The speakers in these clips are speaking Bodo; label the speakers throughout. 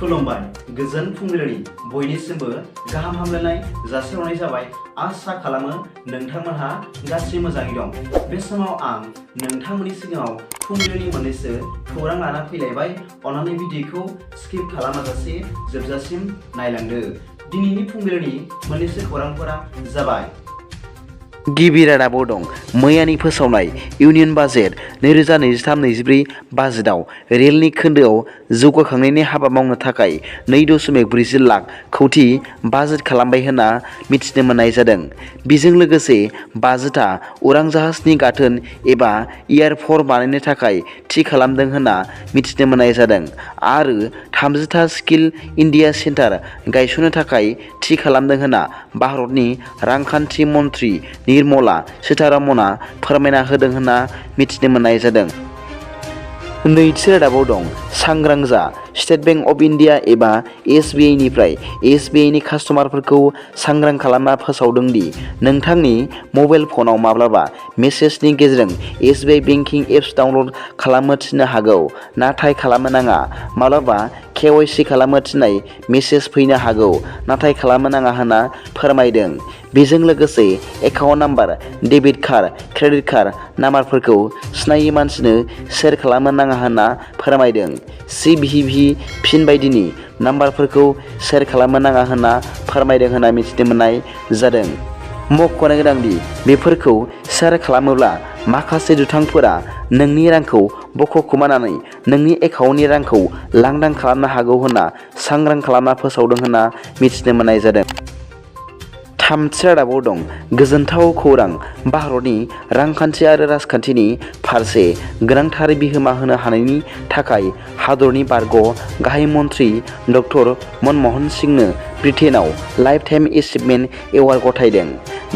Speaker 1: खुलुमबाय गोजोन फुंबिलिनि बयनिसिमबो गाहाम हामलायनाय जासिहरनाय जाबाय। आसा खालामो नोंथांमोनहा गासै मोजाङै दं। बे समाव आं नोंथांमोननि सिगाङाव फुंबिलिनि मोननैसो खौरां लाना फैलायबाय। अन्नानै भिडिअखौ स्किप खालामाजासे जोबजासिम नायलांदो। दिनैनि फुंबिलिनि मोननैसो खौरांफोरा जाबाय। गिबि रादाबाव दं मैयानि फोसावनाय इउनियन बाजेट 2023-24 बाजेटआव रेलनि खोन्दोआव जौगाखांनायनि हाबा मावनो थाखाय 2.40 लाख कौटि बाजेट खालामबाय होनना मिथिनो मोननाय जादों। बेजों लोगोसे बाजेटआ उरां जाहाजनि गाथोन एबा एयारपर्ट बानायनो थाखाय थि खालामदों होनना मिथिनो मोननाय जादों आरो 30था स्किल इन्डिया सेन्टार गायसननो थाखाय थि खालामदों होनना भारतनि रांखान्थि मन्थ्रि निर्मला सीतारमणआ फोरमायना होदों होनना मिथिनो मोननाय जादों। नैथि रादाबाव दं सांग्रां जा स्टेट बेंक अफ इन्डिया एबा SBI निफ्राय SBI नि कास्टमारफोरखौ सांग्रां खालामना फोसावदों दि नोंथांनि मबाइल फनाव माब्लाबा मेसेजनि गेजेरजों SBI बेंकिं एप्स डाउनलड खालामनो थिननो हागौ, नाथाय खालामनो नाङा। माब्लाबा KYC खालामनो थिननाय मेसेज फैनो हागौ, नाथाय खालामनो नाङा होनना फोरमायदों। बेजों लोगोसे account number, debit card, credit card नाम्बारफोरखौ सिनायै मानसिनो शेयार खालामनो नाङा होनना फोरमायदों। CVV पिन बायदिनि नाम्बारफोरखौ शेयार खालामनो नाङा होनना फोरमायदों होनना मिथिनो मोननाय जादों। मख'नो गोनांदि बेफोरखौ शेयार खालामोब्ला माखासे दुथांफोरा नोंनि रांखौ बख'खोमानानै नोंनि एकाउन्टनि रांखौ लांदां खालामनो हागौ होनना सांग्रां खालामना फोसावदों होनना मिथिनो मोननाय जादों। थामथि रादाबाव दं गोजोनथाव खौरां भारतनि रांखान्थि आरो राजखान्थिनि फारसे गोनांथार बिहोमा होनो हानायनि थाखाय हादरनि बारग' गाहाय मन्थ्रि डक्टर मनमोहन सिंहनो ब्रिटेनआव लाइफ टाइम एचिभमेन्ट एवार्ड गथायदों।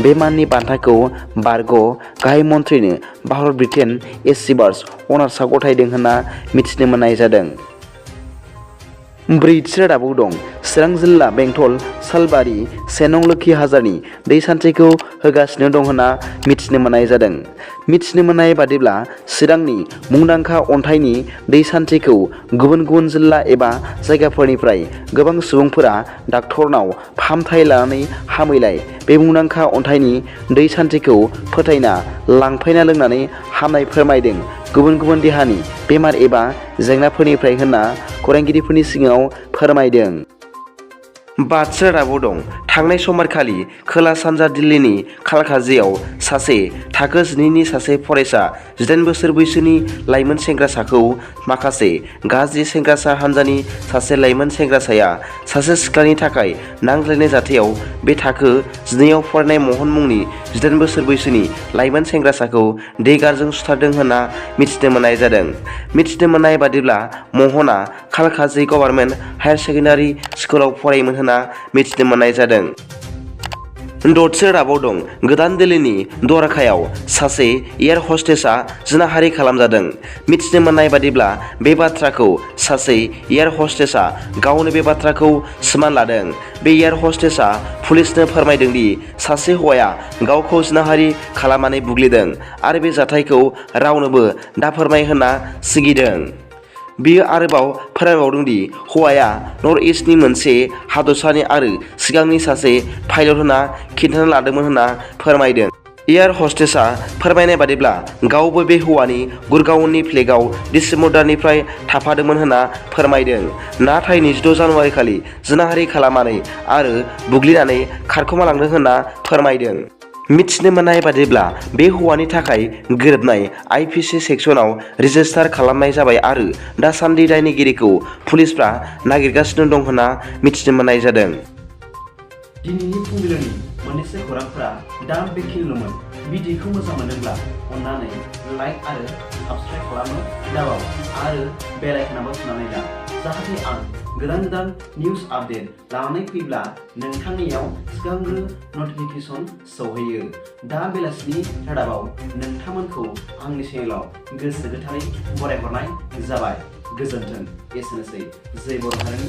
Speaker 1: बे माननि बान्थाखौ बारग' गाहाय मन्थ्रिनो भारत ब्रिटेन एचिभार्स अनार्सआ गथायदों होनना मिथिनो मोननाय जादों। ब्रैथि रादाबाव दं चिरां जिल्ला बेंटल सालबारि सेनं लोखि हाजारनि दै सान्थिखौ होगासिनो दं होनना मिथिनो मोननाय जादों। मिथिनो मोननाय बादिब्ला चिरांनि मुंदांखा अन्थाइनि दै सान्थिखौ गुबुन गुबुन जिल्ला एबा जायगाफोरनिफ्राय गोबां सुबुंफोरा डाक्टरनाव फाहामथाय लानानै हामैलाय बे मुंदांखा अन्थाइनि दै सान्थिखौ फोथायना लांफैना लोंनानै हामनाय फोरमायदों गुबुन गुबुन देहानि बेमार एबा जेंनाफोरनिफ्राय होनना खौरांगिरिफोरनि सिगाङाव फोरमायदों। बाथि रादाबाव दं थांनाय समबारखालि खोला सानजा दिल्लीनि कालकाजियाव सासे थाखो 9नि सासे फरायसा 18 बोसोर बैसोनि लाइमोन सेंग्रासाखौ माखासे गाज्रि सेंग्रासा हान्जानि सासे लाइमोन सेंग्रासाया सासे सिख्लानि थाखाय नांज्लायनाय जाथायाव बे थाखो 9आव फरायनाय महन मुंनि 18 बोसोर बैसोनि लाइमोन सेंग्रासाखौ देगारजों सुथारदों होनना मिथिनो मोननाय जादों। मिथिनो मोननाय बादिब्ला महना कालकाजि गभर्नमेन्ट हायार सेकेन्डारि स्कुलाव फरायोमोन होनना मिथिनो मोननाय जादों। दथि रादाबाव दं गोदान दिल्लीनि द्वारकायाव सासे एयार हस्टेसआ जिनाहारि खालामजादों। मिथिनो मोननाय बादिब्ला बे बाथ्राखौ सासे एयार हस्टेसआ गावनो बे बाथ्राखौ सिमान लादों। बे एयार हस्टेसआ पुलिसनो फोरमायदों दि सासे हौवाया गावखौ जिनाहारि खालामनानै बुग्लिदों आरो बे जाथायखौ रावनोबो दाफोरमाय होनना सिगिदों। बियो आरोबाव फोरमायबावदों दि हौवाया नर्थ इस्टनि मोनसे हादरसानि आरो सिगांनि सासे पाइलट होनना खिन्थाना लादोंमोन होनना फोरमायदों। एयार हस्टेसआ फोरमायनाय बादिब्ला गावबो बे हौवानि गुरगावननि फ्लेगआव डिसेम्बर दाननिफ्राय थाफादोंमोन होनना फोरमायदों, नाथाय 22 जानुवारि खालि जिनाहारि खालामनानै आरो बुग्लिनानै खारखोमा लांदों होनना फोरमायदों। मिथिनो मोननाय बादिब्ला बे हौवानि थाखाय गोरोबनाय IPC सेक्सनाव रेजिस्टार खालामनाय जाबाय आरो दासान्दि दायनिगिरिखौ पुलिसफ्रा नागिरगासिनो दं होनना मिथिनो मोननाय जादों। दिनैनि फुंबिलिनि मोननैसो खौरांफोरा दा बेखिनिल'मोन। भिडिअखौ मोजां मोनोब्ला अन्नानै लाइक आरो साबस्क्राइब खालामनो दाबाव आरो बेल आइकनआबो थुनानै ला, जाहाथे आं गोदान गोदान निउस आपडेट लानानै फैब्ला नोंथांनियाव सिगांग्रो नटिफिकेसन सौहैयो। दा बेलासिनि रादाबाव नोंथांमोनखौ आंनि चेनेलाव गोसो गोथारै बरायहरनाय जाबाय। गोजोन्थों। एसेनोसै। जय बर' हारिनि